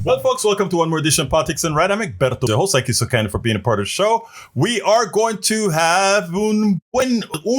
Well, folks, welcome to one more edition of Politics and Right. I'm Egberto, the host. Thank you so kind for being a part of the show. We are going to have un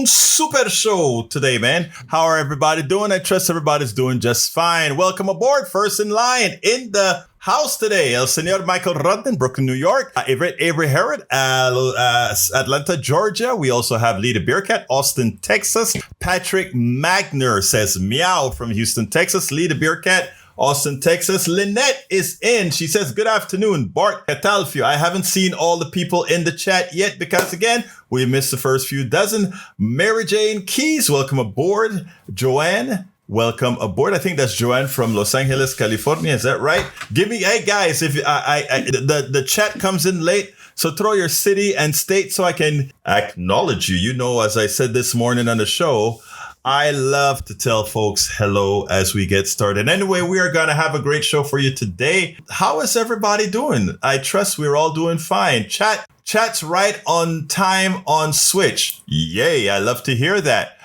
super show today, man. How are everybody doing? I trust everybody's doing just fine. Welcome aboard. First in line in the house today, El Senor Michael Rudden, Brooklyn, New York. Avery Herod, Atlanta, Georgia. We also have Lita Bearcat, Austin, Texas. Patrick Magner says meow from Houston, Texas. Lita Bearcat, Austin, Texas. Lynette is in. She says, good afternoon, Bart Catalfio. I haven't seen all the people in the chat yet because, again, we missed the first few dozen. Mary Jane Keys, welcome aboard. Joanne, welcome aboard. I think that's Joanne from Los Angeles, California. Is that right? Hey, guys, if the chat comes in late, so throw your city and state so I can acknowledge you. You know, as I said this morning on the show, I love to tell folks hello as we get started. Anyway, we are going to have a great show for you today. How is everybody doing? I trust we're all doing fine. Chat's right on time on Switch. Yay, I love to hear that.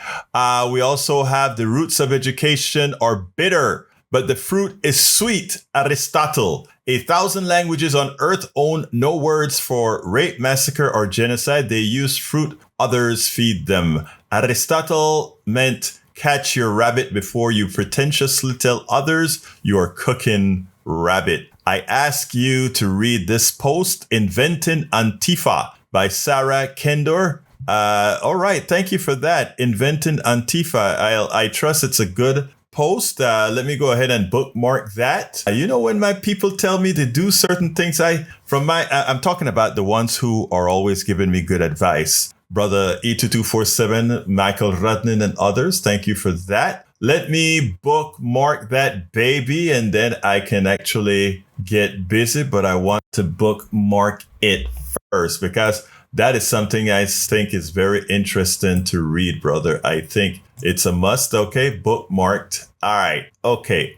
We also have the roots of education are bitter, but the fruit is sweet. Aristotle. 1,000 languages on earth own no words for rape, massacre, or genocide. They use fruit, others feed them. Aristotle meant catch your rabbit before you pretentiously tell others you are cooking rabbit. I ask you to read this post, Inventing Antifa by Sarah Kendor. All right. Thank you for that. Inventing Antifa. I trust it's a good post. Let me go ahead and bookmark that. You know, when my people tell me to do certain things, I'm talking about the ones who are always giving me good advice. Brother E2247, Michael Rudnin, and others. Thank you for that. Let me bookmark that baby, and then I can actually get busy. But I want to bookmark it first because that is something I think is very interesting to read, brother. I think it's a must. Okay, bookmarked. All right. Okay.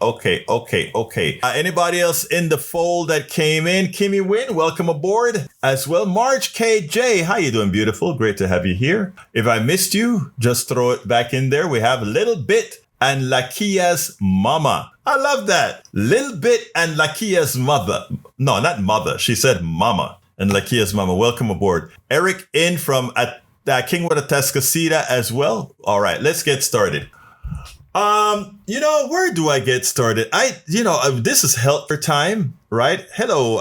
Anybody else in the fold that came in? Kimmy Wynn, welcome aboard as well. Marge KJ, how you doing, beautiful? Great to have you here. If I missed you, just throw it back in there. We have Little Bit and Lakia's mama. I love that. Little Bit and Lakia's mother. No, not mother. She said mama. And Lakia's mama, welcome aboard. Eric in from Kingwood, Atascocita as well. All right, let's get started. Where do I get started? This is Helper time, right? Hello,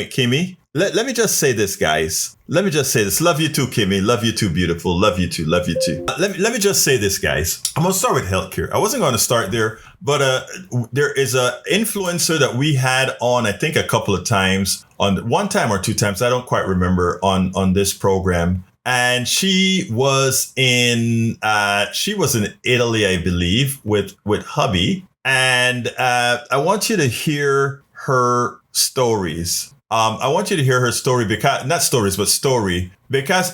Kimmy. Let me just say this, guys. Let me just say this. Love you too, Kimmy. Love you too, beautiful. Love you too. Love you too. Let me just say this, guys. I'm going to start with healthcare. I wasn't going to start there, but there is a influencer that we had on, I think, a couple of times, on one time or two times. I don't quite remember on this program. And she was in Italy, I believe, with hubby. And I want you to hear her stories. I want you to hear her story because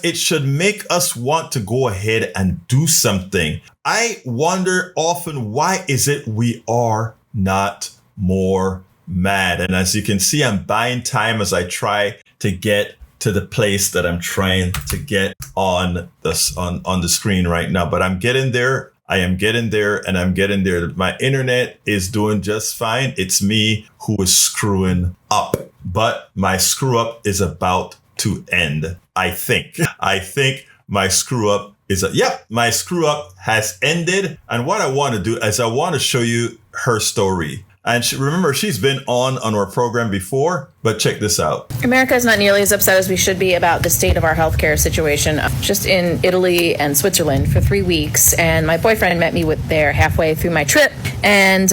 it should make us want to go ahead and do something. I wonder often, why is it we are not more mad? And as you can see, I'm buying time as I try to get to the place that I'm trying to get on the screen right now. But I'm getting there. I am getting there, and I'm getting there. My internet is doing just fine. It's me who is screwing up, but my screw up is about to end. I think my screw up my screw up has ended. And what I want to do is I want to show you her story. And remember, she's been on our program before, but check this out. America is not nearly as upset as we should be about the state of our healthcare situation. Just in Italy and Switzerland for 3 weeks, and my boyfriend met me there halfway through my trip. And,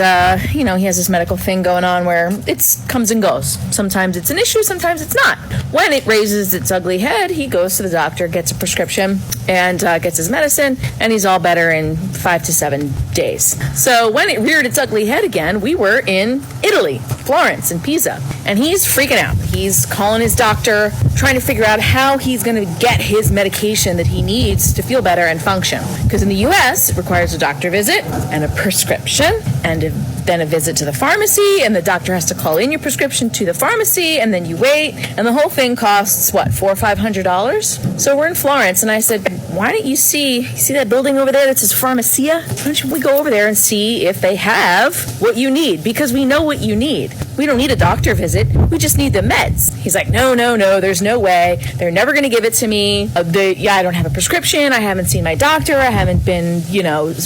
he has this medical thing going on where it comes and goes. Sometimes it's an issue, sometimes it's not. When it raises its ugly head, he goes to the doctor, gets a prescription, and gets his medicine, and he's all better in 5 to 7 days. So when it reared its ugly head again, we were in Italy, Florence and Pisa, and he's freaking out. He's calling his doctor, trying to figure out how he's going to get his medication that he needs to feel better and function. Because in the U.S., it requires a doctor visit and a prescription, and then a visit to the pharmacy, and the doctor has to call in your prescription to the pharmacy, and then you wait, and the whole thing costs, $400 or $500? So we're in Florence, and I said, why don't you see that building over there that says Pharmacia? Why don't we go over there and see if they have what you need? Because we know what what you need. We don't need a doctor visit. We just need the meds. He's like, no, there's no way. They're never going to give it to me. I don't have a prescription. I haven't seen my doctor. I haven't been,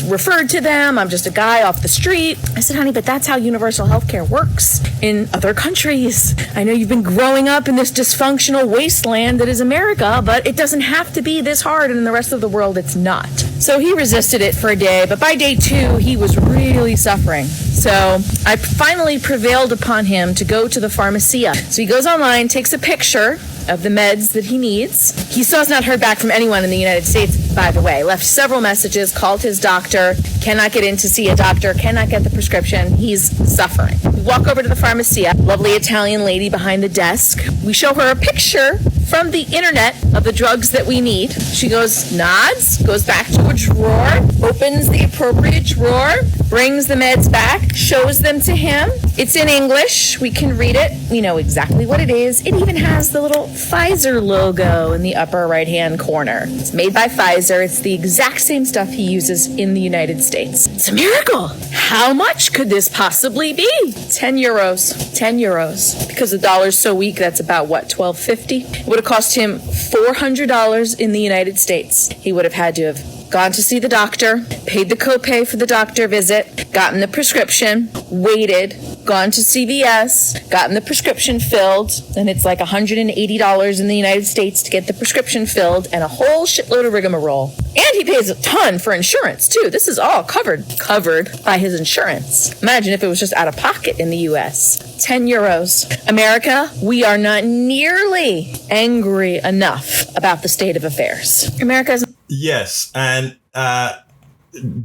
referred to them. I'm just a guy off the street. I said, honey, but that's how universal health care works in other countries. I know you've been growing up in this dysfunctional wasteland that is America, but it doesn't have to be this hard, and in the rest of the world, it's not. So he resisted it for a day, but by day 2, he was really suffering. So I finally prevailed upon him to go to the pharmacia. So he goes online, takes a picture of the meds that he needs. He still has not heard back from anyone in the United States, by the way. Left several messages, called his doctor, cannot get in to see a doctor, cannot get the prescription. He's suffering. We walk over to the pharmacia, lovely Italian lady behind the desk. We show her a picture from the internet of the drugs that we need. She nods, goes back to a drawer, opens the appropriate drawer, brings the meds back, shows them to him. It's in English. We can read it. We know exactly what it is. It even has the little Pfizer logo in the upper right-hand corner. It's made by Pfizer. It's the exact same stuff he uses in the United States. It's a miracle. How much could this possibly be? 10 euros. 10 euros. Because the dollar's so weak, that's about, $12.50? It would have cost him $400 in the United States. He would have had to have gone to see the doctor, paid the copay for the doctor visit, gotten the prescription, waited, gone to CVS, gotten the prescription filled, and it's like $180 in the United States to get the prescription filled, and a whole shitload of rigmarole. And he pays a ton for insurance, too. This is all covered by his insurance. Imagine if it was just out of pocket in the U.S. 10 euros. America, we are not nearly angry enough about the state of affairs. America's... Yes, and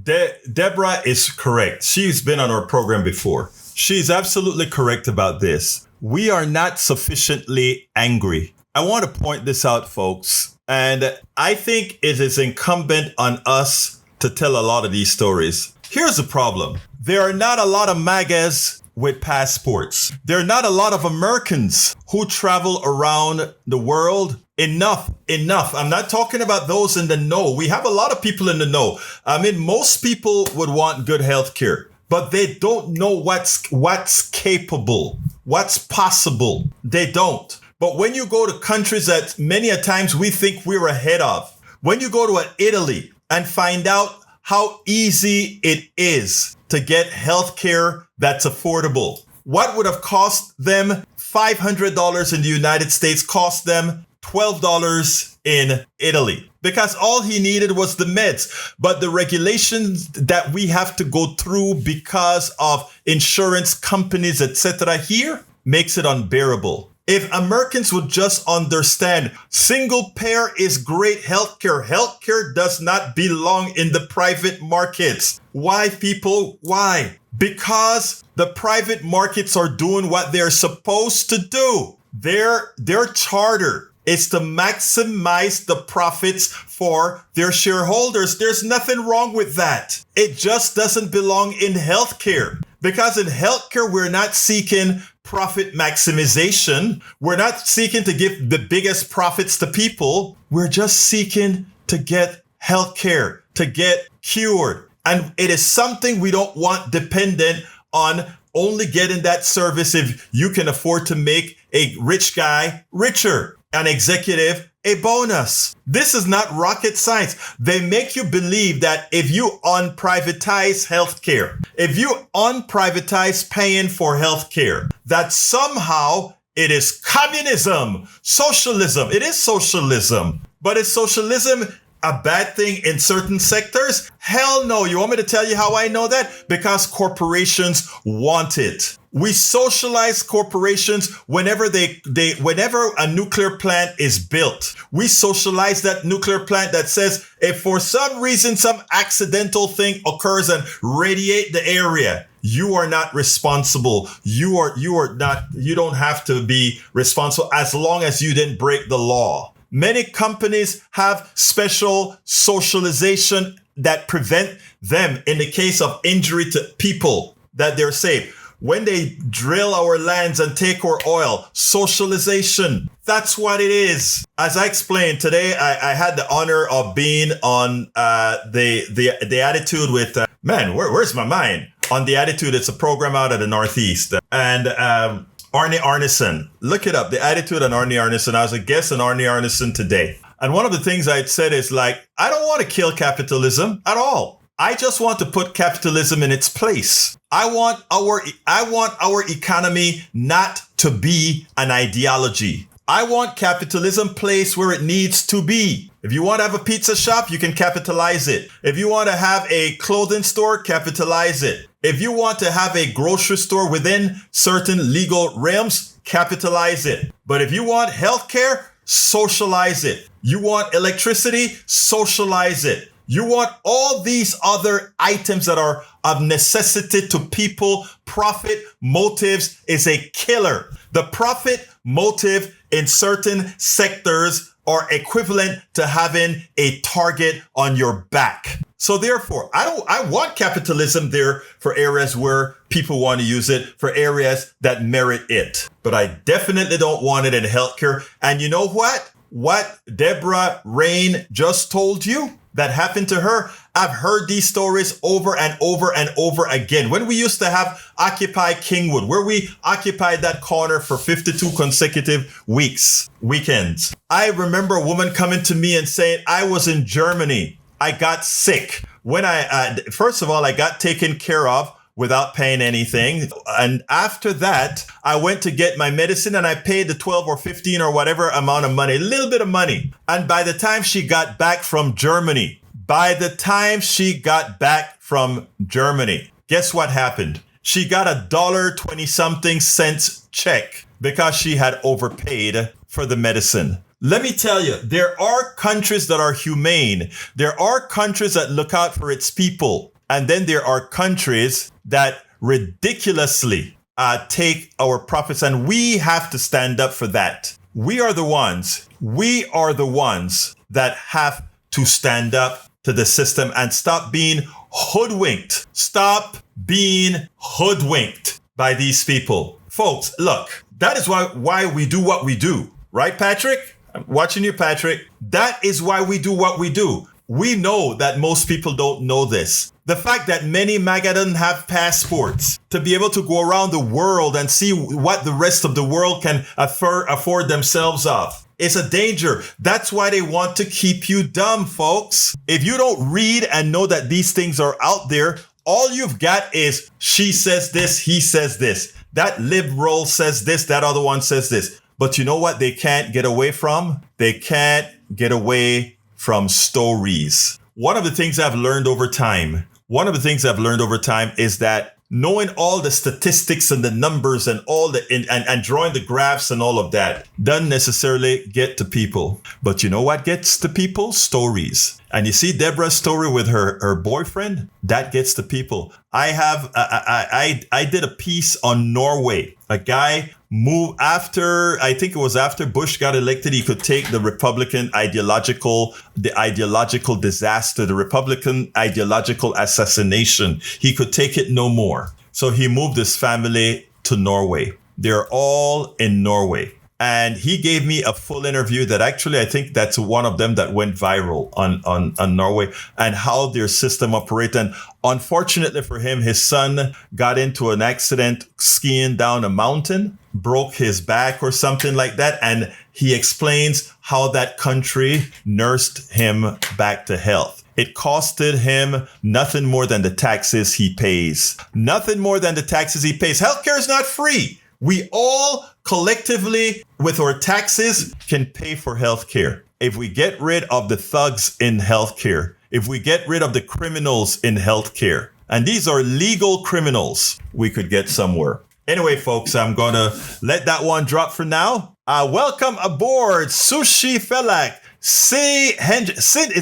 Deborah is correct. She's been on our program before. She's absolutely correct about this. We are not sufficiently angry. I want to point this out, folks. And I think it is incumbent on us to tell a lot of these stories. Here's the problem. There are not a lot of MAGAs with passports. There are not a lot of Americans who travel around the world. Enough. I'm not talking about those in the know. We have a lot of people in the know. I mean, most people would want good health care, but they don't know what's capable, what's possible. They don't. But when you go to countries that many a times we think we're ahead of, when you go to Italy and find out how easy it is to get health care that's affordable, what would have cost them $500 in the United States cost them $12 in Italy, because all he needed was the meds. But the regulations that we have to go through because of insurance companies, etc., here makes it unbearable. If Americans would just understand single payer is great healthcare. Healthcare does not belong in the private markets. Why, people? Why? Because the private markets are doing what they're supposed to do. Their charter is to maximize the profits for their shareholders. There's nothing wrong with that. It just doesn't belong in healthcare. Because in healthcare, we're not seeking profit maximization. We're not seeking to give the biggest profits to people. We're just seeking to get healthcare, to get cured. And it is something we don't want dependent on only getting that service if you can afford to make a rich guy richer. An executive a bonus. This is not rocket science. They make you believe that if you unprivatize healthcare, if you unprivatize paying for healthcare, that somehow it is communism, socialism. It is socialism, but is socialism a bad thing in certain sectors? Hell no. You want me to tell you how I know that? Because corporations want it. We socialize corporations whenever whenever a nuclear plant is built. We socialize that nuclear plant that says if for some reason some accidental thing occurs and radiate the area, you are not responsible. You don't have to be responsible as long as you didn't break the law. Many companies have special socialization that prevent them in the case of injury to people that they're safe. When they drill our lands and take our oil, socialization. That's what it is. As I explained today, I had the honor of being on the Attitude with, where's my mind? on the attitude. It's a program out of the Northeast. And Arnie Arneson, look it up. The attitude on Arnie Arneson. I was a guest on Arnie Arneson today. And one of the things I'd said is like, I don't want to kill capitalism at all. I just want to put capitalism in its place. I want our economy not to be an ideology. I want capitalism placed where it needs to be. If you want to have a pizza shop, you can capitalize it. If you want to have a clothing store, capitalize it. If you want to have a grocery store within certain legal realms, capitalize it. But if you want healthcare, socialize it. You want electricity, socialize it. You want all these other items that are of necessity to people. Profit motives is a killer. The profit motive in certain sectors are equivalent to having a target on your back. So therefore, I want capitalism there for areas where people want to use it, for areas that merit it. But I definitely don't want it in healthcare. And you know what? What Deborah Rain just told you that happened to her, I've heard these stories over and over and over again. When we used to have Occupy Kingwood, where we occupied that corner for 52 consecutive weekends. I remember a woman coming to me and saying, I was in Germany. I got sick. When first of all, I got taken care of without paying anything. And after that, I went to get my medicine and I paid the 12 or 15 or whatever amount of money, a little bit of money. And by the time she got back from Germany, guess what happened? She got $1.20-something check because she had overpaid for the medicine. Let me tell you, there are countries that are humane. There are countries that look out for its people. And then there are countries that ridiculously take our profits, and we have to stand up for that. We are the ones that have to stand up to the system and stop being hoodwinked. Stop being hoodwinked by these people. Folks, look, that is why we do what we do. Right, Patrick? I'm watching you, Patrick. That is why we do what we do. We know that most people don't know this. The fact that many MAGA doesn't have passports to be able to go around the world and see what the rest of the world can afford themselves of. It's a danger. That's why they want to keep you dumb, folks. If you don't read and know that these things are out there, all you've got is she says this, he says this. That liberal says this, that other one says this. But you know what they can't get away from? They can't get away from stories. One of the things I've learned over time is that knowing all the statistics and the numbers and all the and drawing the graphs and all of that doesn't necessarily get to people. But you know what gets to people? Stories. And you see Deborah's story with her boyfriend, that gets to people. I did a piece on Norway. A guy moved after, I think it was after Bush got elected, he could take the Republican ideological disaster, the Republican ideological assassination. He could take it no more. So he moved his family to Norway. They're all in Norway. And he gave me a full interview that actually, I think that's one of them that went viral on Norway and how their system operates. And unfortunately for him, his son got into an accident skiing down a mountain, broke his back or something like that. And he explains how that country nursed him back to health. It costed him nothing more than the taxes he pays. Nothing more than the taxes he pays. Healthcare is not free. We all collectively, with our taxes, can pay for healthcare. If we get rid of the thugs in healthcare, if we get rid of the criminals in healthcare, and these are legal criminals, we could get somewhere. Anyway, folks, I'm going to let that one drop for now. Welcome aboard, Sushi Felak. Is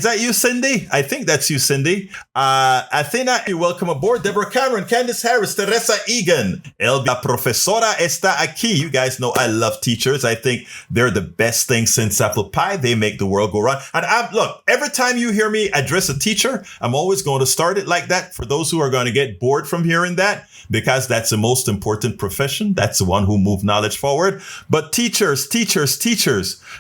that you, Cindy? I think that's you, Cindy. Athena, welcome aboard. Deborah Cameron, Candice Harris, Teresa Egan. La Profesora está aquí. You guys know I love teachers. I think they're the best thing since apple pie. They make the world go round. And look, every time you hear me address a teacher, I'm always going to start it like that for those who are going to get bored from hearing that, because that's the most important profession. That's the one who moves knowledge forward. But teachers,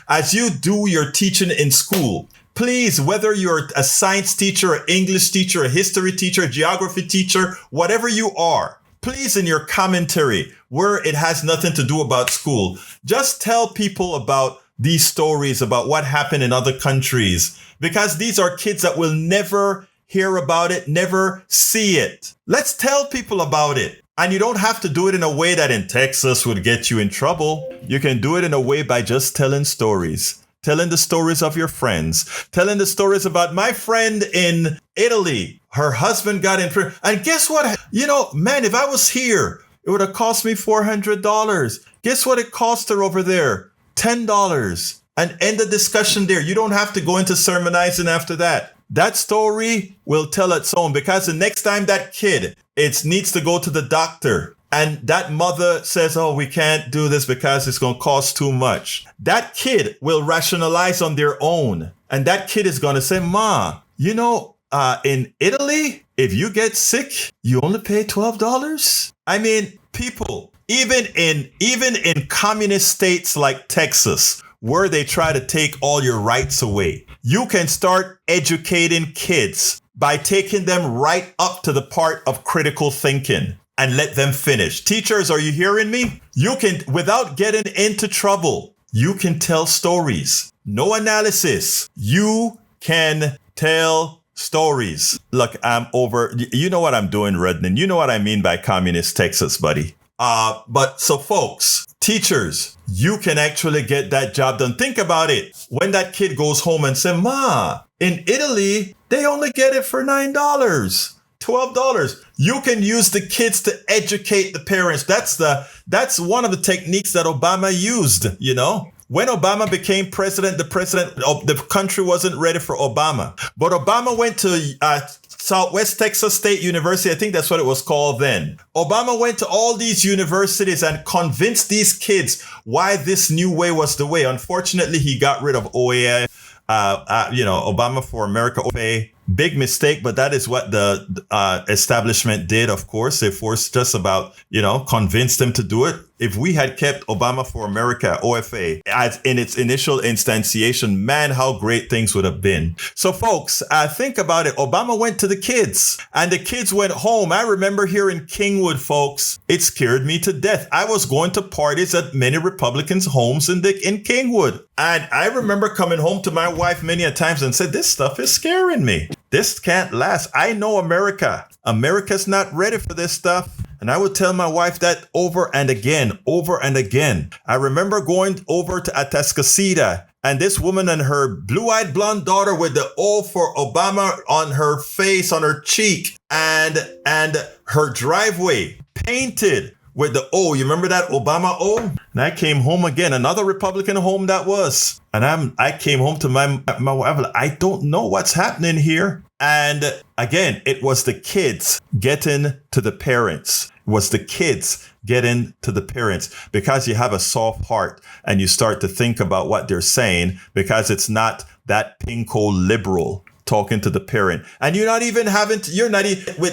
as you do your teaching in school, please, whether you're a science teacher, an English teacher, a history teacher, a geography teacher, whatever you are, please, in your commentary, where it has nothing to do about school, just tell people about these stories about what happened in other countries, because these are kids that will never hear about it, never see it. Let's tell people about it. And you don't have to do it in a way that in Texas would get you in trouble. You can do it in a way by just telling stories. Telling the stories of your friends. Telling the stories about my friend in Italy. Her husband got in prison. And guess what? You know, man, if I was here, it would have cost me $400. Guess what it cost her over there? $10. And end the discussion there. You don't have to go into sermonizing after that. That story will tell its own, because the next time that kid, it needs to go to the doctor and that mother says, oh, we can't do this because it's going to cost too much. That kid will rationalize on their own. And that kid is going to say, Ma, you know, in Italy, if you get sick, you only pay $12. I mean, people, even in communist states like Texas, where they try to take all your rights away, you can start educating kids by taking them right up to the part of critical thinking and let them finish. Teachers, are you hearing me? You can, without getting into trouble, you can tell stories. No analysis. You can tell stories. Look, I'm over. You know what I'm doing, Redden. You know what I mean by communist Texas, buddy. But so folks, teachers, you can actually get that job done. Think about it. When that kid goes home and say, Ma, in Italy, they only get it for $9, $12. You can use the kids to educate the parents. That's one of the techniques that Obama used, you know. When Obama became president, the country wasn't ready for Obama. But Obama went to Southwest Texas State University. I think that's what it was called then. Obama went to all these universities and convinced these kids why this new way was the way. Unfortunately, he got rid of OAA, Obama for America, OAA. Big mistake, but that is what the establishment did, of course. They forced us convinced them to do it. If we had kept Obama for America, OFA, as in its initial instantiation, man, how great things would have been. So folks, think about it. Obama went to the kids and the kids went home. I remember here in Kingwood, folks, it scared me to death. I was going to parties at many Republicans' homes in Kingwood. And I remember coming home to my wife many a times and said, this stuff is scaring me. This can't last. I know America. America's not ready for this stuff. And I would tell my wife that over and again. I remember going over to Atascocita and this woman and her blue-eyed blonde daughter with the O for Obama on her face, on her cheek, and her driveway painted with the O. You remember that Obama O? And I came home again, another Republican home that was. And I came home to my wife. I don't know what's happening here. And again, it was the kids getting to the parents. It was the kids getting to the parents because you have a soft heart and you start to think about what they're saying because it's not that pinko liberal talking to the parent. And with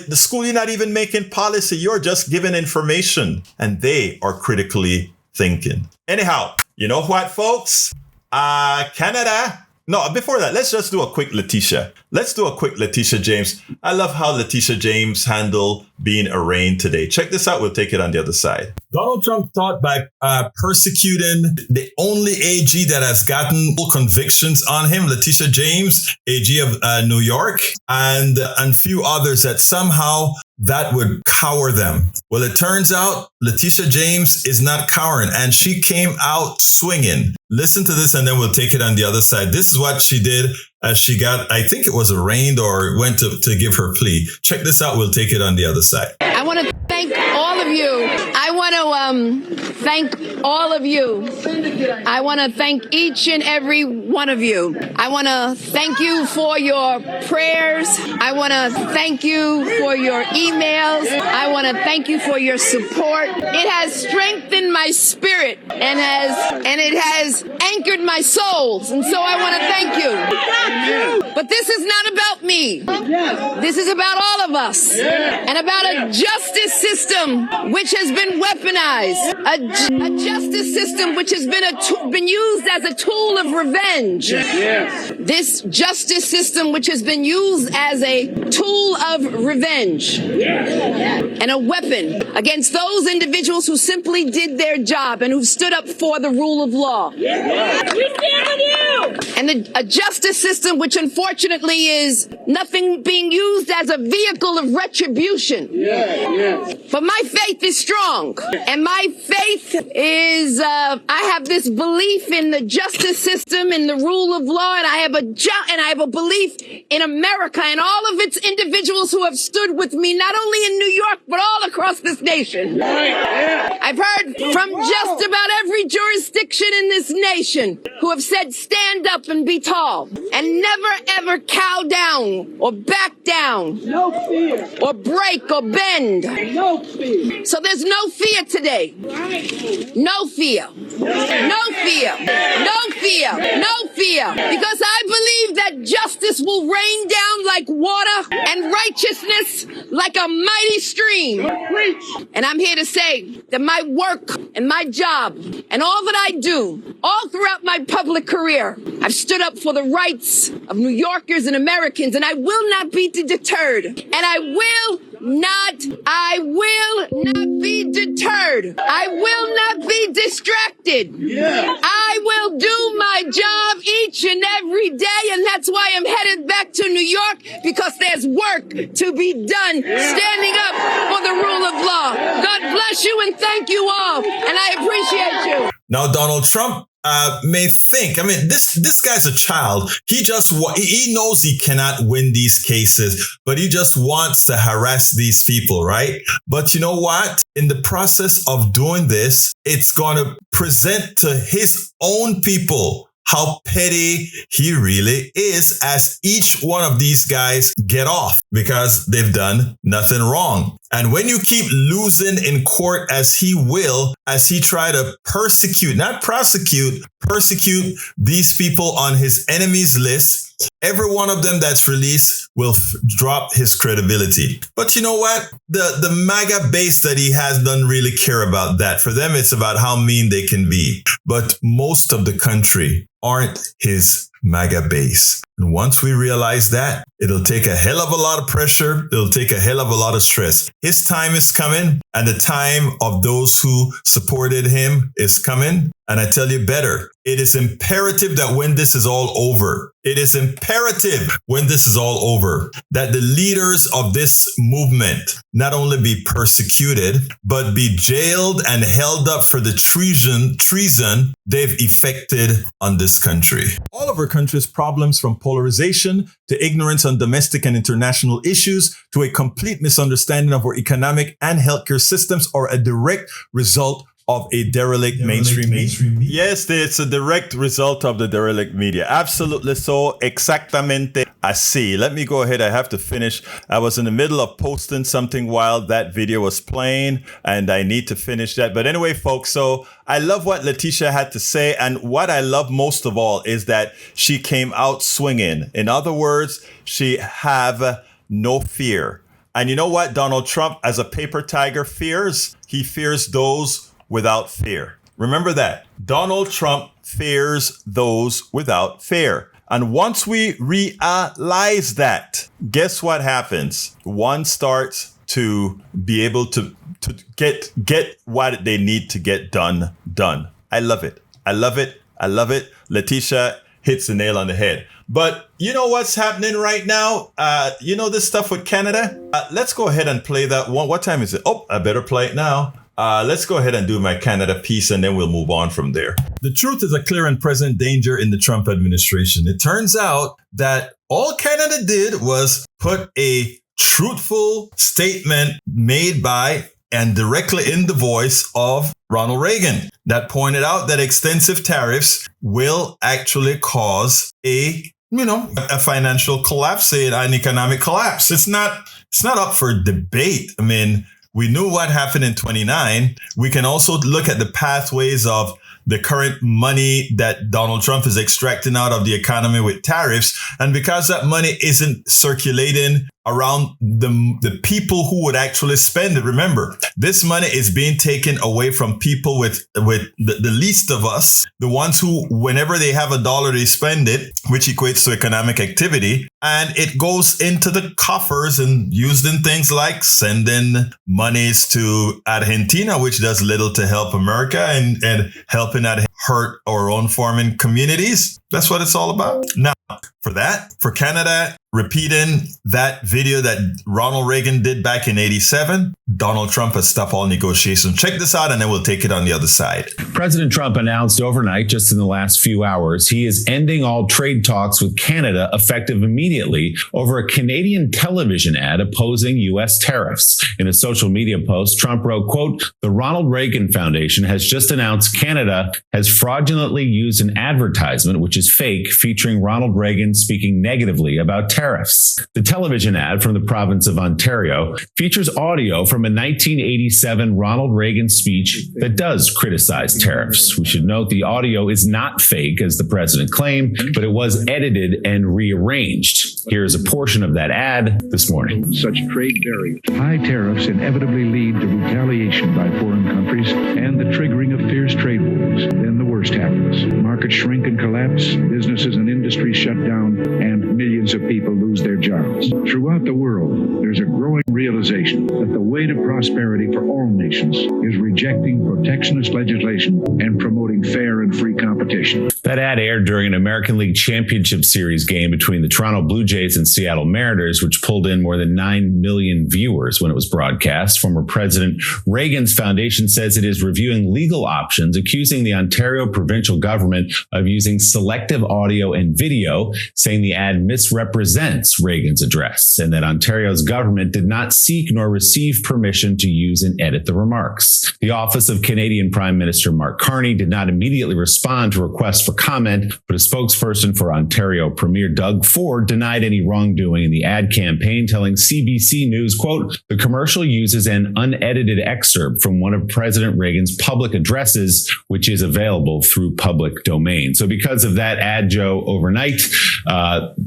the school, you're not even making policy. You're just giving information and they are critically thinking. Anyhow, you know what, folks? Canada. No, before that, let's just do a quick Letitia. Let's do a quick Letitia James. I love how Letitia James handled being arraigned today. Check this out. We'll take it on the other side. Donald Trump thought by persecuting the only AG that has gotten full convictions on him, Letitia James, AG of New York, and few others, that somehow that would cower them. Well, it turns out Letitia James is not cowering, and she came out swinging. Listen to this, and then we'll take it on the other side. This is what she did as she got, I think it was arraigned or went to give her plea. Check this out. We'll take it on the other side. I want to thank all of you. I want to thank all of you. I want to thank each and every one of you. I want to thank you for your prayers. I want to thank you for your emails. I want to thank you for your support. It has strengthened my spirit and it has anchored my souls. And so I want to thank you. But this is not about me. This is about all of us. And about a justice system which has been weaponized. A justice system which has been used as a tool of revenge. This justice system which has been used as a tool of revenge. And a weapon against those individuals who simply did their job and who stood up for the rule of law. We stand with you! And a justice system which unfortunately is nothing being used as a vehicle of retribution. But my faith is strong. And my faith is, I have this belief in the justice system and the rule of law, and I have a belief in America and all of its individuals who have stood with me, not only in New York, but all across this nation. I've heard from just about every jurisdiction in this nation who have said, stand up and be tall, and never ever cow down or back down, no fear, or break or bend. No fear. So there's no fear today. No fear. No fear. No fear. No fear. Because I believe that justice will rain down like water and righteousness like a mighty stream. And I'm here to say that my work and my job and all that I do, all throughout my public career, I've stood up for the rights of New Yorkers and Americans, and I will not be deterred. And I will not be deterred. I will not be distracted. I will do my job each and every day, and that's why I'm headed back to New York, because there's work to be done standing up for the rule of law. God bless you and thank you all, and I appreciate you. Now, Donald Trump may think, I mean, this guy's a child. He knows he cannot win these cases, but he just wants to harass these people, right? But you know what? In the process of doing this, it's going to present to his own people how petty he really is, as each one of these guys get off because they've done nothing wrong. And when you keep losing in court, as he will, as he try to persecute, not prosecute, persecute these people on his enemies list, every one of them that's released will drop his credibility. But you know what? The MAGA base that he has doesn't really care about that. For them, it's about how mean they can be. But most of the country aren't his MAGA base. And once we realize that, it'll take a hell of a lot of pressure. It'll take a hell of a lot of stress. His time is coming, and the time of those who supported him is coming. And I tell you better, it is imperative that when this is all over, it is imperative when this is all over, that the leaders of this movement not only be persecuted, but be jailed and held up for the treason they've effected on this country. All of our country's problems, from polarization to ignorance on domestic and international issues to a complete misunderstanding of our economic and healthcare systems, are a direct result of a derelict mainstream media. Yes, it's a direct result of the derelict media. Absolutely so. Exactamente así. Let me go ahead. I have to finish. I was in the middle of posting something while that video was playing, and I need to finish that. But anyway, folks, so I love what Letitia had to say. And what I love most of all is that she came out swinging. In other words, she have no fear. And you know what Donald Trump, as a paper tiger, fears? He fears those without fear. Remember that. Donald Trump fears those without fear. And once we realize that, guess what happens? One starts to be able to get what they need to get done. I love it. I love it. I love it. Letitia hits the nail on the head. But you know what's happening right now? You know this stuff with Canada? Let's go ahead and play that one. What time is it? Oh, I better play it now. Let's go ahead and do my Canada piece, and then we'll move on from there. The truth is a clear and present danger in the Trump administration. It turns out that all Canada did was put a truthful statement made by and directly in the voice of Ronald Reagan that pointed out that extensive tariffs will actually cause a financial collapse, an economic collapse. It's not up for debate. I mean, We knew what happened in 29. We can also look at the pathways of the current money that Donald Trump is extracting out of the economy with tariffs. And because that money isn't circulating around the people who would actually spend it. Remember, this money is being taken away from people with the least of us, the ones who, whenever they have a dollar, they spend it, which equates to economic activity. And it goes into the coffers and used in things like sending monies to Argentina, which does little to help America and helping that hurt our own farming communities. That's what it's all about. Now, for Canada, repeating that video that Ronald Reagan did back in 87, Donald Trump has stopped all negotiations. Check this out, and then we'll take it on the other side. President Trump announced overnight, just in the last few hours, he is ending all trade talks with Canada effective immediately over a Canadian television ad opposing U.S. tariffs. In a social media post, Trump wrote, quote, "The Ronald Reagan Foundation has just announced Canada has fraudulently used an advertisement, which is fake, featuring Ronald Reagan speaking negatively about tariffs. The television ad from the province of Ontario features audio from a 1987 Ronald Reagan speech that does criticize tariffs. We should note the audio is not fake, as the president claimed, but it was edited and rearranged. Here is a portion of that ad this morning. Such trade barriers. High tariffs inevitably lead to retaliation by foreign countries and the triggering of fierce trade wars. Then the worst happens. Markets shrink and collapse, businesses and industries shut down, and millions of people lose their jobs. Throughout the world, there's a growing realization that the way to prosperity for all nations is rejecting protectionist legislation and promoting fair and free competition." That ad aired during an American League Championship Series game between the Toronto Blue Jays and Seattle Mariners, which pulled in more than 9 million viewers when it was broadcast. Former President Reagan's foundation says it is reviewing legal options, accusing the Ontario provincial government of using selective audio and video, saying the ad misrepresents Reagan's address and that Ontario's government did not seek nor receive permission to use and edit the remarks. The office of Canadian Prime Minister Mark Carney did not immediately respond to requests for comment, but a spokesperson for Ontario Premier Doug Ford denied any wrongdoing in the ad campaign, telling CBC News, quote, "The commercial uses an unedited excerpt from one of President Reagan's public addresses, which is available through public domain." So because of that ad, Joe, overnight,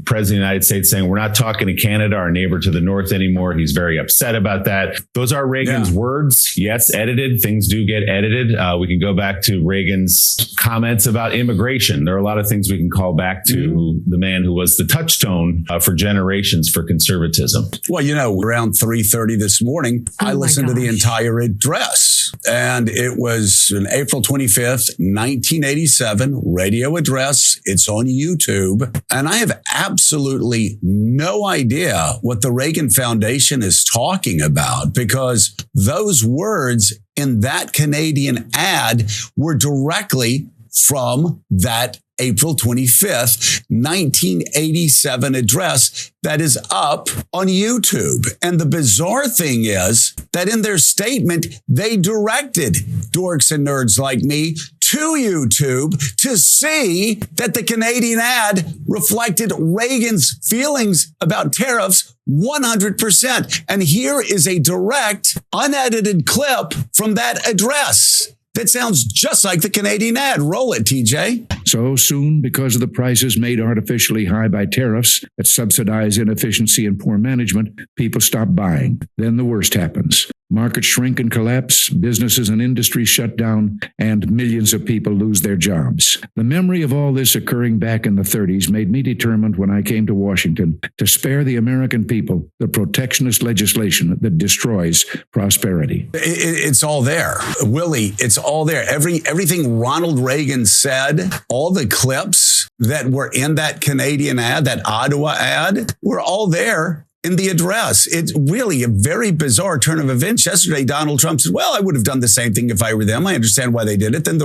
President of the United States saying, we're not talking to Canada, our neighbor to the north, anymore. He's very upset about that. Those are Reagan's words. Yes, edited. Things do get edited. We can go back to Reagan's comments about immigration. There are a lot of things we can call back to the man who was the touchstone for generations for conservatism. Well, you know, around 3:30 this morning, I listened to the entire address, and it was an April 25th, 1987 radio address. It's on YouTube, and I have absolutely no idea what the Reagan Foundation is talking about, because those words in that Canadian ad were directly from that April 25th, 1987 address that is up on YouTube. And the bizarre thing is that in their statement, they directed dorks and nerds like me to YouTube to see that the Canadian ad reflected Reagan's feelings about tariffs 100%. And here is a direct, unedited clip from that address that sounds just like the Canadian ad. Roll it, TJ. So soon, because of the prices made artificially high by tariffs that subsidize inefficiency and poor management, people stop buying. Then the worst happens. Markets shrink and collapse, businesses and industries shut down, and millions of people lose their jobs. The memory of all this occurring back in the 30s made me determined when I came to Washington to spare the American people the protectionist legislation that destroys prosperity. It's all there. Willie, it's all there. Everything Ronald Reagan said, all the clips that were in that Canadian ad, that Ottawa ad, were all there in the address. It's really a very bizarre turn of events. Yesterday, Donald Trump said, well, I would have done the same thing if I were them. I understand why they did it. Then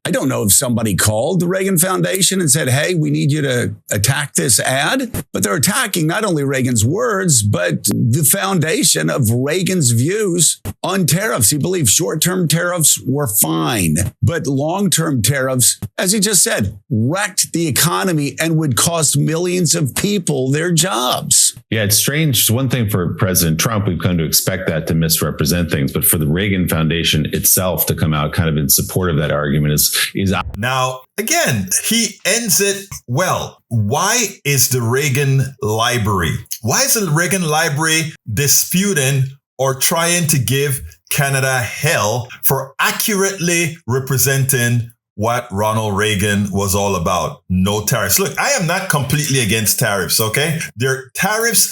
I don't know if somebody called the Reagan Foundation and said, hey, we need you to attack this ad. But they're attacking not only Reagan's words, but the foundation of Reagan's views on tariffs. He believed short-term tariffs were fine, but long-term tariffs, as he just said, wrecked the economy and would cost millions of people their jobs. Yeah, it's strange. It's one thing for President Trump, we've come to expect that to misrepresent things, but for the Reagan Foundation itself to come out kind of in support of that argument is now, again, he ends it well. Why is the Reagan Library? Why is the Reagan Library disputing or trying to give Canada hell for accurately representing what Ronald Reagan was all about? No tariffs. Look, I am not completely against tariffs, okay? There is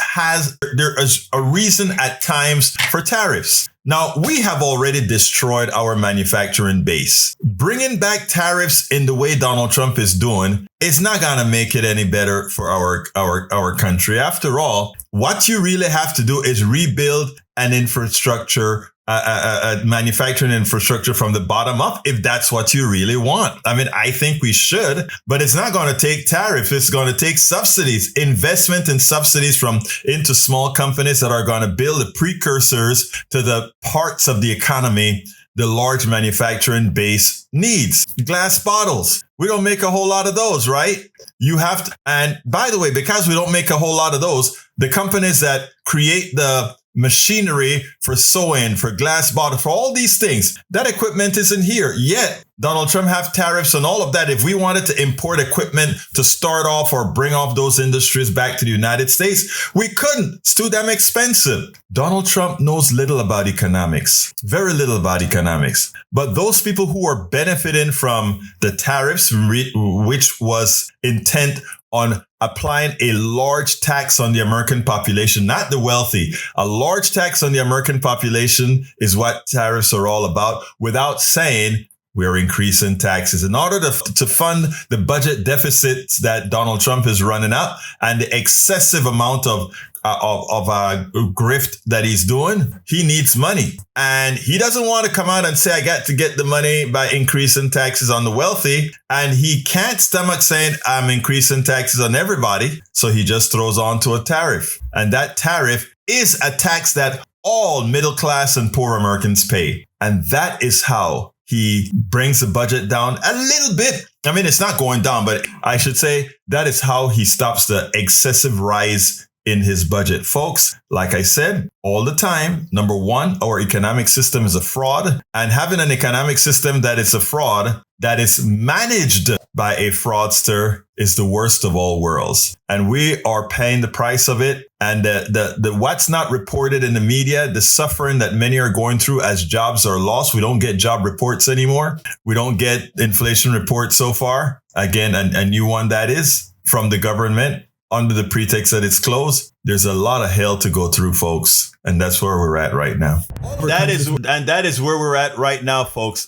a reason at times for tariffs. Now, we have already destroyed our manufacturing base. Bringing back tariffs in the way Donald Trump is doing is not going to make it any better for our country. After all, what you really have to do is rebuild an infrastructure, a manufacturing infrastructure from the bottom up, if that's what you really want. I mean, I think we should, but it's not going to take tariffs. It's going to take subsidies, investment and subsidies into small companies that are going to build the precursors to the parts of the economy the large manufacturing base needs. Glass bottles. We don't make a whole lot of those, right? You have to, and by the way, because we don't make a whole lot of those, the companies that create the machinery for sewing, for glass bottle, for all these things, that equipment isn't here yet. Donald Trump have tariffs and all of that. If we wanted to import equipment to start off or bring off those industries back to the United States, we couldn't. It's too damn expensive. Donald Trump knows little about economics, very little about economics. But those people who are benefiting from the tariffs, which was intent on applying a large tax on the American population, not the wealthy. A large tax on the American population is what tariffs are all about, without saying we're increasing taxes in order to fund the budget deficits that Donald Trump is running up and the excessive amount of grift that he's doing. He needs money, and he doesn't want to come out and say, I got to get the money by increasing taxes on the wealthy. And he can't stomach saying, I'm increasing taxes on everybody. So he just throws on to a tariff. And that tariff is a tax that all middle class and poor Americans pay. And that is how he brings the budget down a little bit. I mean, it's not going down, but I should say that is how he stops the excessive rise in his budget. Folks, like I said all the time, number one, our economic system is a fraud, and having an economic system that is a fraud, that is managed by a fraudster, is the worst of all worlds. And we are paying the price of it. And the what's not reported in the media, the suffering that many are going through as jobs are lost. We don't get job reports anymore. We don't get inflation reports so far. Again, a new one that is from the government, under the pretext that it's closed. There's a lot of hell to go through, folks. And that's where we're at right now. That is where we're at right now, folks.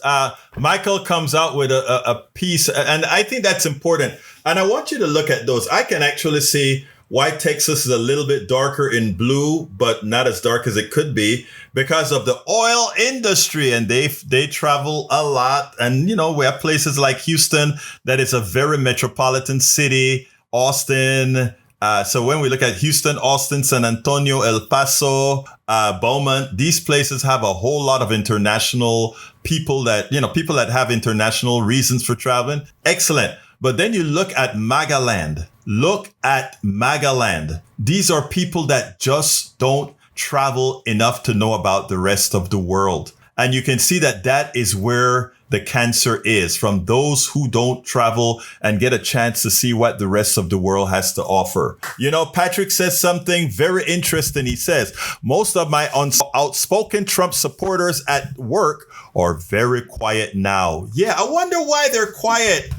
Michael comes out with a piece, and I think that's important. And I want you to look at those. I can actually see why Texas is a little bit darker in blue, but not as dark as it could be, because of the oil industry. And they travel a lot. And, you know, we have places like Houston that is a very metropolitan city. Austin. So when we look at Houston, Austin, San Antonio, El Paso, Beaumont, these places have a whole lot of international people that have international reasons for traveling. Excellent. But then you look at Magaland. Look at Magaland. These are people that just don't travel enough to know about the rest of the world. And you can see that is where the cancer is, from those who don't travel and get a chance to see what the rest of the world has to offer. You know, Patrick says something very interesting. He says, most of my outspoken Trump supporters at work are very quiet now. Yeah, I wonder why they're quiet.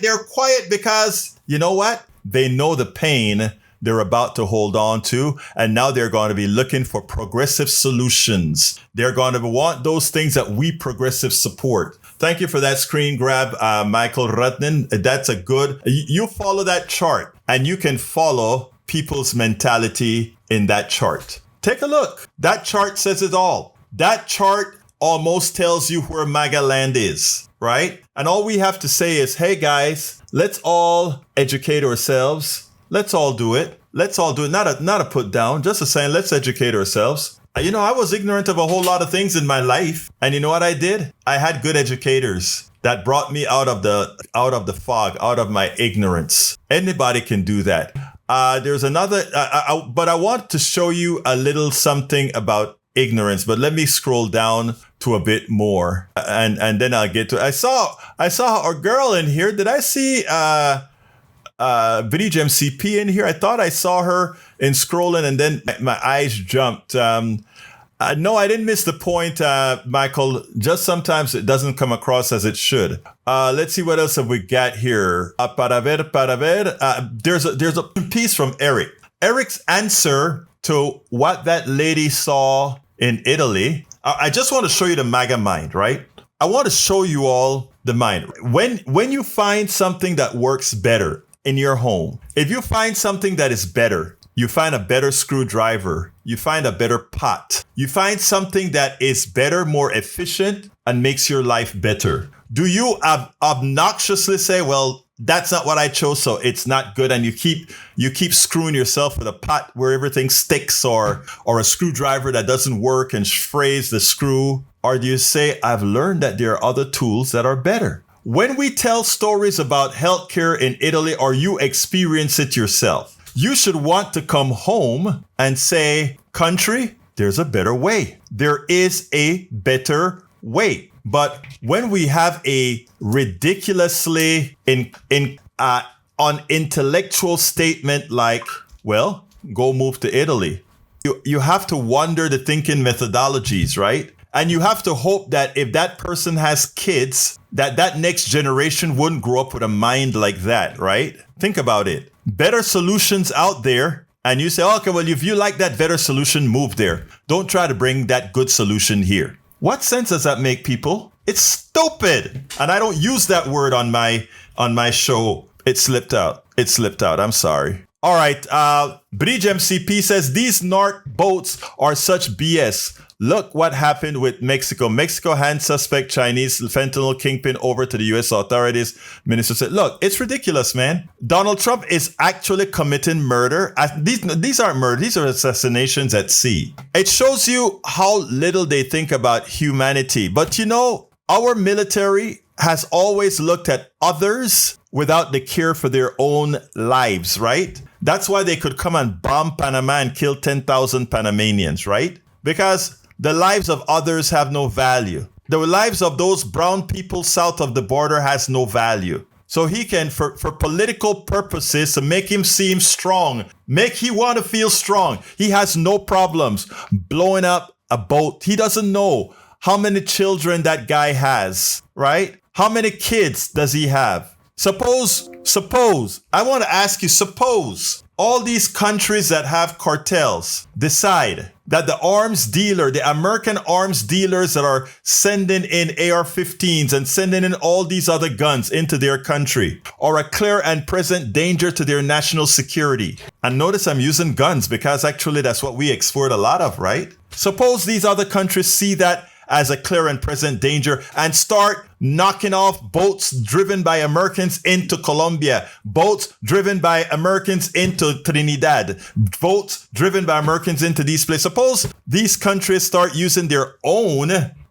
They're quiet because, you know what? They know the pain they're about to hold on to. And now they're going to be looking for progressive solutions. They're going to want those things that we progressives support. Thank you for that screen grab, Michael Rutnan. That's a good, you follow that chart and you can follow people's mentality in that chart. Take a look. That chart says it all. That chart almost tells you where Magaland is, right? And all we have to say is, hey guys, let's all educate ourselves. Let's all do it. Let's all do it. Not a put down, just a saying, let's educate ourselves. You know, I was ignorant of a whole lot of things in my life. And you know what I did? I had good educators that brought me out of the fog, out of my ignorance. Anybody can do that. There's another, but I want to show you a little something about ignorance, but let me scroll down to a bit more and then I'll get to it. I saw a girl in here. Did I see Letitia James CP in here? I thought I saw her in scrolling and then my eyes jumped. No, I didn't miss the point, Michael. Just sometimes it doesn't come across as it should. Let's see what else have we got here. Para ver. There's a piece from Eric. Eric's answer to what that lady saw in Italy. I just want to show you the MAGA mind, right? I want to show you all the mind. When you find something that works better in your home, if you find something that is better, you find a better screwdriver, you find a better pot, you find something that is better, more efficient, and makes your life better. Do you obnoxiously say, well, that's not what I chose, so it's not good, and you keep screwing yourself with a pot where everything sticks, or a screwdriver that doesn't work and frays the screw? Or do you say, I've learned that there are other tools that are better? When we tell stories about healthcare in Italy, or you experience it yourself, you should want to come home and say, country, there's a better way. There is a better way. But when we have a ridiculously unintellectual statement like, well, go move to Italy, you have to wonder the thinking methodologies, right? And you have to hope that if that person has kids, that next generation wouldn't grow up with a mind like that, right? Think about it. Better solutions out there. And you say, okay, well, if you like that better solution, move there. Don't try to bring that good solution here. What sense does that make, people? It's stupid. And I don't use that word on my show. It slipped out. I'm sorry. All right. Bridge MCP says these narc boats are such BS. Look what happened with Mexico. Mexico hands suspect Chinese fentanyl kingpin over to the U.S. authorities. Minister said, look, it's ridiculous, man. Donald Trump is actually committing murder. These aren't murder. These are assassinations at sea. It shows you how little they think about humanity. But you know, our military has always looked at others without the care for their own lives, right? That's why they could come and bomb Panama and kill 10,000 Panamanians, right? Because the lives of others have no value. The lives of those brown people south of the border has no value. So he can, for political purposes, to make him seem strong, make he want to feel strong. He has no problems blowing up a boat. He doesn't know how many children that guy has, right? How many kids does he have? Suppose, I want to ask you, suppose all these countries that have cartels decide that the American arms dealers that are sending in AR-15s and sending in all these other guns into their country are a clear and present danger to their national security. And notice I'm using guns because actually that's what we export a lot of, right? Suppose these other countries see that as a clear and present danger and start knocking off boats driven by Americans into Colombia, boats driven by Americans into Trinidad, boats driven by Americans into these places. Suppose these countries start using their own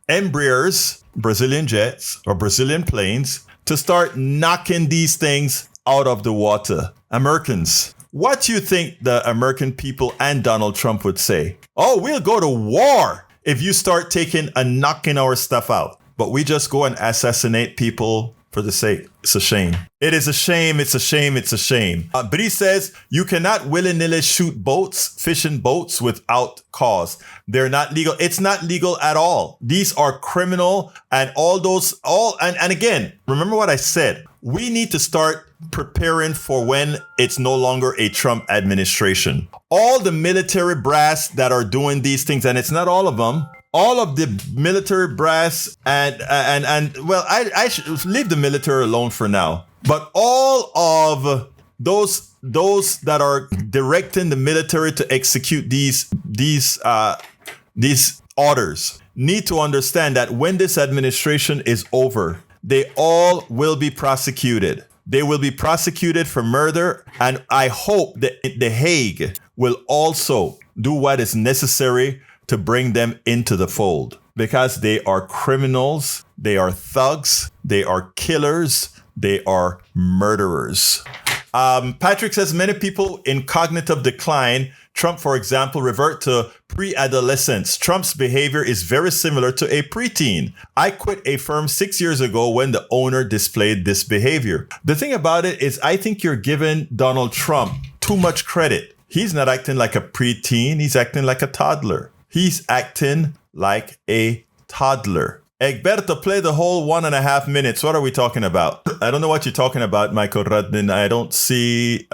Embraers, Brazilian jets or Brazilian planes, to start knocking these things out of the water. Americans, what do you think the American people and Donald Trump would say? Oh, we'll go to war if you start taking and knocking our stuff out. But we just go and assassinate people for the sake. It's a shame. It is a shame. It's a shame. It's a shame. But he says you cannot willy-nilly shoot boats, fishing boats without cause. They're not legal. It's not legal at all. These are criminal and and again, remember what I said. We need to start preparing for when it's no longer a Trump administration. All the military brass that are doing these things, and it's not all of them, all of the military brass and well, I should leave the military alone for now. But all of those that are directing the military to execute these orders need to understand that when this administration is over, they all will be prosecuted. They will be prosecuted for murder, and I hope that The Hague will also do what is necessary to bring them into the fold, because they are criminals, they are thugs, they are killers, they are murderers. Patrick says many people in cognitive decline, Trump, for example, revert to pre-adolescence. Trump's behavior is very similar to a preteen. I quit a firm 6 years ago when the owner displayed this behavior. The thing about it is I think you're giving Donald Trump too much credit. He's not acting like a preteen. He's acting like a toddler. He's acting like a toddler. Egberto, play the whole 1.5 minutes. What are we talking about? I don't know what you're talking about, Michael Radin. I don't see...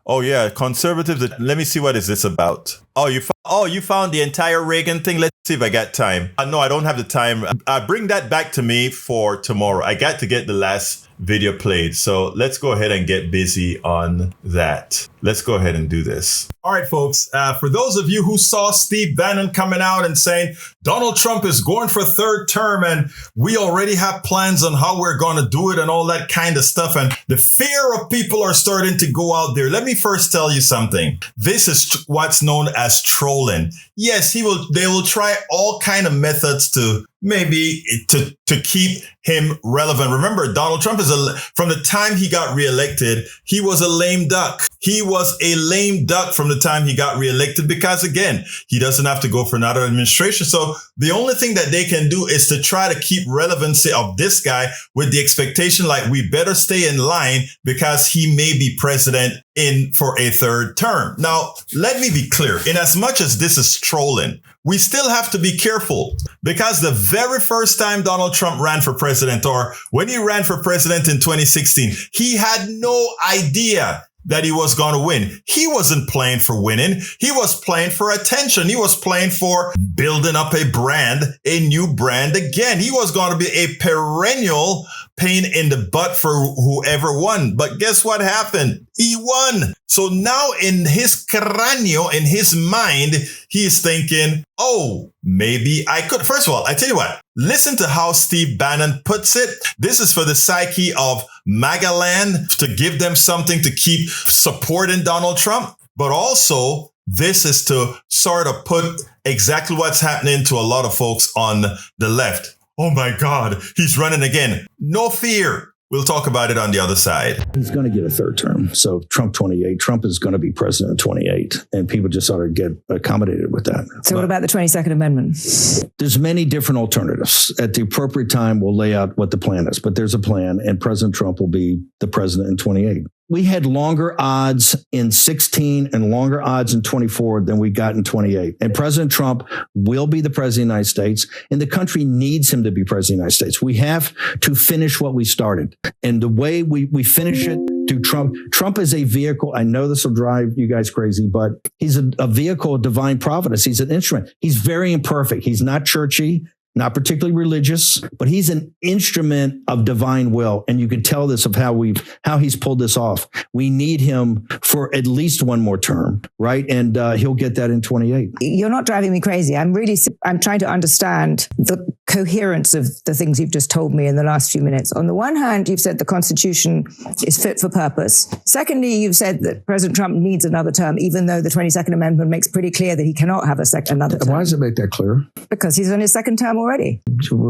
Oh yeah, conservatives. Let me see, what is this about? Oh, you found the entire Reagan thing. Let's see if I got time. No, I don't have the time. Bring that back to me for tomorrow. I got to get the last video played. So let's go ahead and get busy on that. Let's go ahead and do this. All right, folks. For those of you who saw Steve Bannon coming out and saying Donald Trump is going for a third term and we already have plans on how we're going to do it and all that kind of stuff, and the fear of people are starting to go out there. Let me first tell you something. This is what's known as trolling. Yes, they will try all kind of methods to maybe to keep him relevant. Remember, Donald Trump is from the time he got reelected, he was a lame duck. He was a lame duck from the time he got reelected because, again, he doesn't have to go for another administration. So the only thing that they can do is to try to keep relevancy of this guy with the expectation like we better stay in line because he may be president in for a third term. Now, let me be clear. In as much as this is trolling, we still have to be careful because the very first time Donald Trump ran for president, or when he ran for president in 2016, he had no idea that he was going to win. He wasn't playing for winning. He was playing for attention. He was playing for building up a brand, a new brand again. He was going to be a perennial pain in the butt for whoever won. But guess what happened? He won. So now in his cráneo, in his mind, he is thinking, oh, maybe I could. First of all, I tell you what, listen to how Steve Bannon puts it. This is for the psyche of MAGA land, to give them something to keep supporting Donald Trump. But also, this is to sort of put exactly what's happening to a lot of folks on the left. Oh my God, he's running again. No fear. We'll talk about it on the other side. He's going to get a third term. So Trump 28. Trump is going to be president 28. And people just ought to get accommodated with that. So what about the 22nd Amendment? There's many different alternatives. At the appropriate time, we'll lay out what the plan is. But there's a plan, and President Trump will be the president in 28. We had longer odds in 16 and longer odds in 24 than we got in 28. And President Trump will be the president of the United States, and the country needs him to be president of the United States. We have to finish what we started. And the way we finish it through Trump. Trump is a vehicle. I know this will drive you guys crazy, but he's a vehicle of divine providence. He's an instrument. He's very imperfect. He's not churchy, not particularly religious, but he's an instrument of divine will. And you can tell this of how he's pulled this off. We need him for at least one more term, right? And he'll get that in 28. You're not driving me crazy. I'm trying to understand the coherence of the things you've just told me in the last few minutes. On the one hand, you've said the Constitution is fit for purpose. Secondly, you've said that President Trump needs another term, even though the 22nd Amendment makes pretty clear that he cannot have another term. Why does it make that clear? Because he's on his second term already.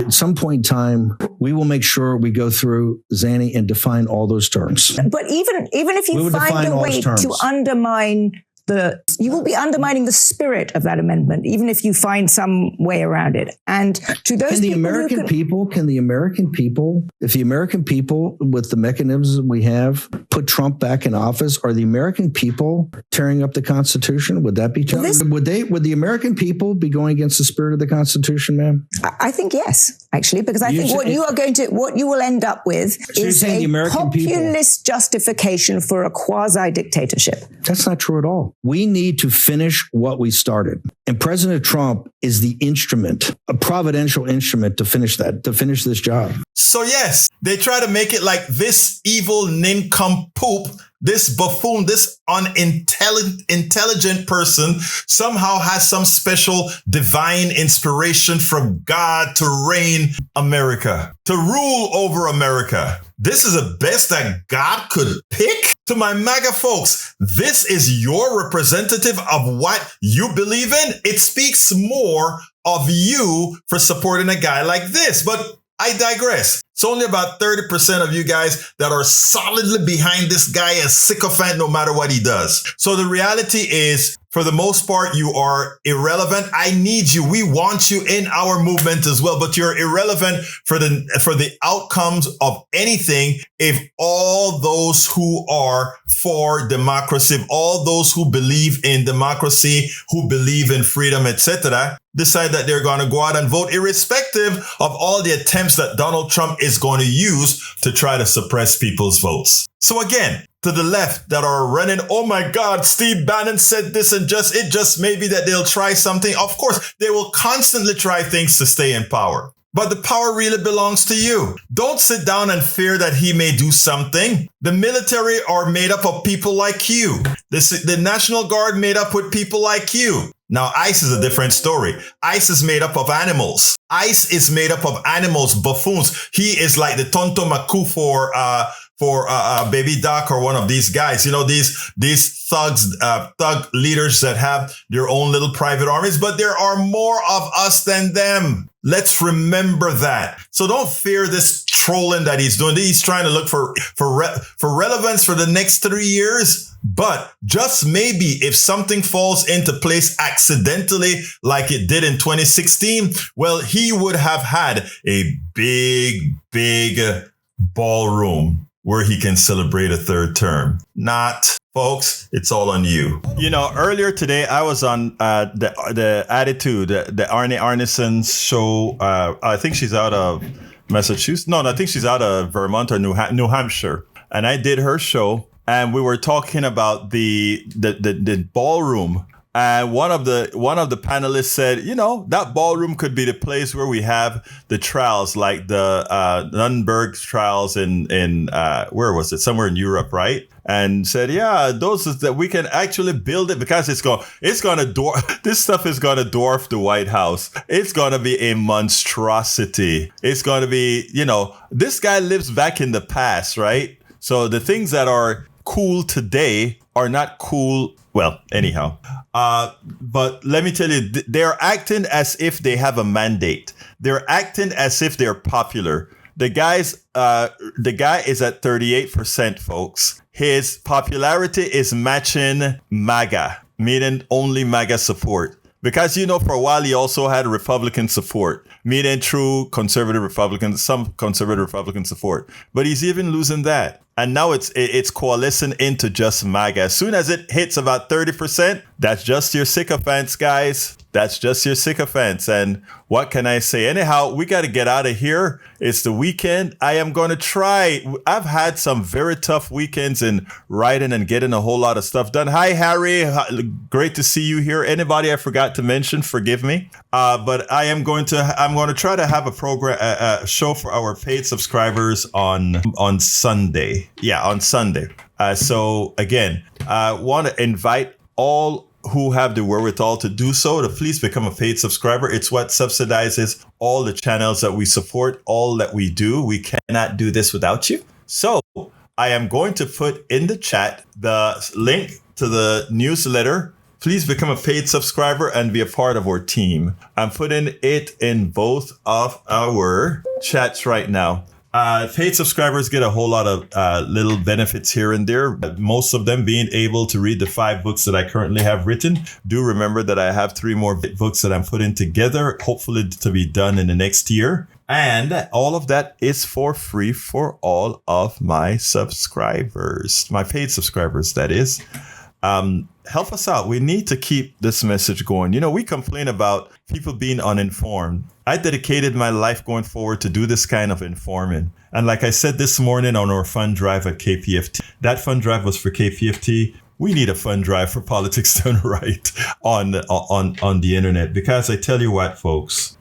At some point in time, we will make sure we go through Zanny and define all those terms. But even if you find a way to undermine you will be undermining the spirit of that amendment, even if you find some way around it. And to those if the American people, with the mechanisms we have, put Trump back in office, are the American people tearing up the Constitution? Would that be challenging? Would the American people be going against the spirit of the Constitution, ma'am? I think yes, actually, because I think what you will end up with is a populist justification for a quasi-dictatorship. That's not true at all. We need to finish what we started. And President Trump is the instrument, a providential instrument to finish this job. So yes, they try to make it like this evil nincompoop, this buffoon, this unintelligent person somehow has some special divine inspiration from God to reign America, to rule over America. This is the best that God could pick? To my MAGA folks, this is your representative of what you believe in? It speaks more of you for supporting a guy like this. But I digress. It's only about 30% of you guys that are solidly behind this guy, a sycophant, no matter what he does. So the reality is, for the most part, you are irrelevant. I need you. We want you in our movement as well, but you're irrelevant for the outcomes of anything if all those who are for democracy, if all those who believe in democracy, who believe in freedom, etc., decide that they're going to go out and vote, irrespective of all the attempts that Donald Trump is going to use to try to suppress people's votes. So again, to the left that are running, oh my God, Steve Bannon said this, and it just may be that they'll try something. Of course, they will constantly try things to stay in power. But the power really belongs to you. Don't sit down and fear that he may do something. The military are made up of people like you. The National Guard made up with people like you. Now, ICE is a different story. ICE is made up of animals. ICE is made up of animals, buffoons. He is like the Tonto Maku for Baby Doc or one of these guys. You know, these thugs, thug leaders that have their own little private armies, but there are more of us than them. Let's remember that. So don't fear this trolling that he's doing. He's trying to look for relevance for the next 3 years. But just maybe if something falls into place accidentally, like it did in 2016, well, he would have had a big ballroom where he can celebrate a third term. Not, folks, it's all on you. You know, earlier today, I was on the Attitude, the Arne Arneson's show. I think she's out of Massachusetts. No, I think she's out of Vermont or New Hampshire. And I did her show, and we were talking about the ballroom. And one of the panelists said, you know, that ballroom could be the place where we have the trials, like the Nuremberg trials in where was it? Somewhere in Europe, right? And said, yeah, those is that we can actually build it because this stuff is going to dwarf the White House. It's going to be a monstrosity. It's going to be, you know, this guy lives back in the past, right? So the things that are cool today are not cool. Well, anyhow, but let me tell you, they're acting as if they have a mandate. They're acting as if they're popular. The guy is at 38%, folks. His popularity is matching MAGA, meaning only MAGA support. Because, you know, for a while, he also had Republican support, meaning true conservative Republicans, some conservative Republican support. But he's even losing that. And now it's coalescing into just MAGA. As soon as it hits about 30%, that's just your sycophants, guys. That's just your sycophants. And what can I say? Anyhow, we got to get out of here. It's the weekend. I am going to try. I've had some very tough weekends in writing and getting a whole lot of stuff done. Hi, Harry. Great to see you here. Anybody I forgot to mention, forgive me. But I'm going to try to have a show for our paid subscribers on Sunday. Yeah, on Sunday. So again, I want to invite all who have the wherewithal to do so to please become a paid subscriber. It's what subsidizes all the channels that we support, all that we do. We cannot do this without you. So I am going to put in the chat the link to the newsletter. Please become a paid subscriber and be a part of our team. I'm putting it in both of our chats right now. Paid subscribers get a whole lot of little benefits here and there, most of them being able to read the 5 books that I currently have written. Do remember that I have 3 more books that I'm putting together, hopefully to be done in the next year. And all of that is for free for all of my subscribers, my paid subscribers, that is. Help us out. We need to keep this message going. You know, we complain about people being uninformed. I dedicated my life going forward to do this kind of informing. And like I said this morning on our fund drive at KPFT, that fund drive was for KPFT. We need a fund drive for politics done right on the internet, because I tell you what, folks,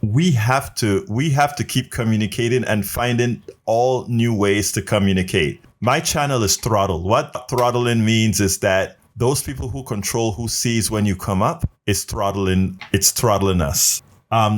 we have to keep communicating and finding all new ways to communicate. My channel is throttled. What throttling means is that those people who control who sees when you come up is throttling us.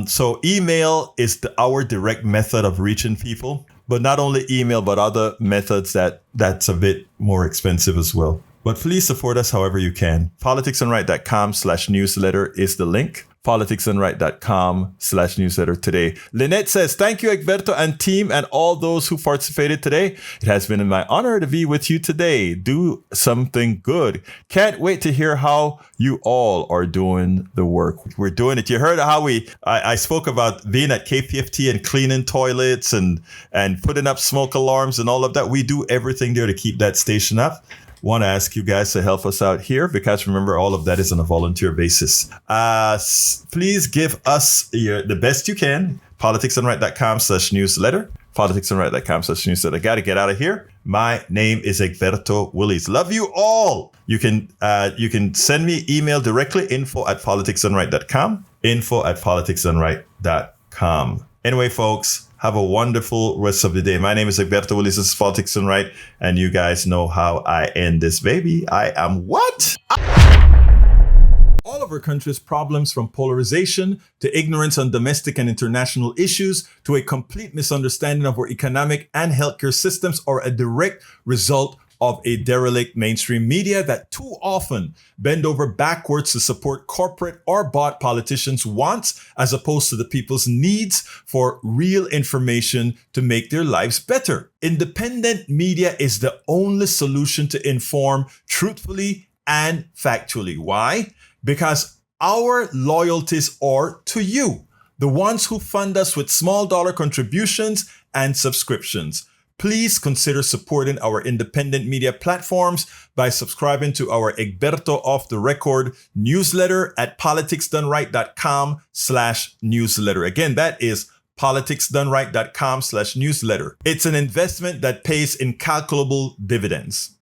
So email is our direct method of reaching people, but not only email, but other methods that's a bit more expensive as well. But please support us however you can. politicsandright.com/newsletter is the link. politicsandright.com/newsletter today. Lynette says, thank you, Egberto and team and all those who participated today. It has been my honor to be with you today. Do something good. Can't wait to hear how you all are doing the work. We're doing it. You heard how I spoke about being at K50 and cleaning toilets and putting up smoke alarms and all of that. We do everything there to keep that station up. Want to ask you guys to help us out here, because remember, all of that is on a volunteer basis. Please give us the best you can. politicsandright.com/newsletter. politicsandright.com/newsletter. I got to get out of here. My name is Egberto Willies. Love you all. You can send me email directly, info@politicsandright.com. info@politicsandright.com. Anyway, folks, have a wonderful rest of the day. My name is Egberto Willies. This is Politics and Right. And you guys know how I end this baby. I am what? All of our country's problems, from polarization to ignorance on domestic and international issues to a complete misunderstanding of our economic and healthcare systems, are a direct result of a derelict mainstream media that too often bend over backwards to support corporate or bought politicians' wants as opposed to the people's needs for real information to make their lives better. Independent media is the only solution to inform truthfully and factually. Why? Because our loyalties are to you, the ones who fund us with small dollar contributions and subscriptions. Please consider supporting our independent media platforms by subscribing to our Egberto Off the Record newsletter at politicsdoneright.com/newsletter. Again, that is politicsdoneright.com/newsletter. It's an investment that pays incalculable dividends.